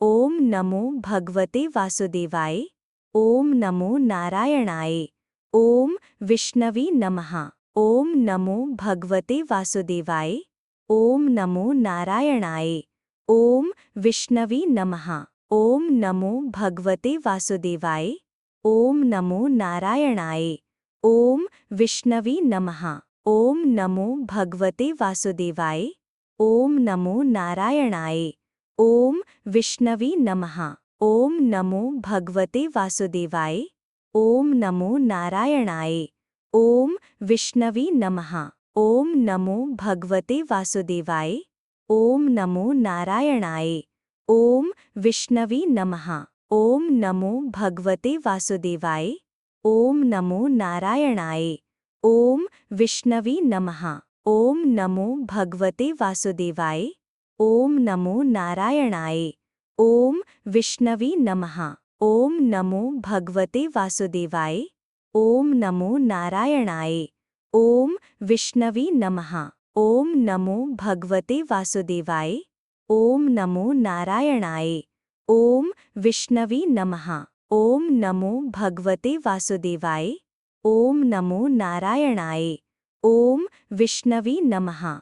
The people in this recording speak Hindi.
ओम नमो भगवते वासुदेवाय। ओम नमो नारायणाय। ओम विष्णवे नमः। ओम नमो भगवते वासुदेवाय। ओम नमो नारायणाय। ओम विष्णवे नमः। ओम नमो भगवते वासुदेवाय। ओम नमो नारायणाय। ओम विष्णवे नमः। ओम नमो भगवते वासुदेवाय। ओम नमो नारायणाय। ओम विष्णवे नमः। ओम नमो भगवते वासुदेवाय। ओम नमो नारायणाय। ओम विष्णवे नमः। ओम नमो भगवते वासुदेवाय। ओम नमो नारायणाय। ओम विष्णवे नमः। ओम नमो भगवते वासुदेवाय। ओम नमो नारायणाय। ओम विष्णवे नमः। ओम नमो भगवते वासुदेवाय। ओम नमो नारायणाय। ओम विष्णवे नमः। ओम नमो भगवते वासुदेवाय। ओम नमो नारायणाय। ओम विष्णवे नमः। ओम नमो भगवते वासुदेवाय। ओम नमो नारायणाय। ओम विष्णवे नमः। ओम नमो भगवते वासुदेवाय। ओम नमो नारायणाय। ओम विष्णवे नमः।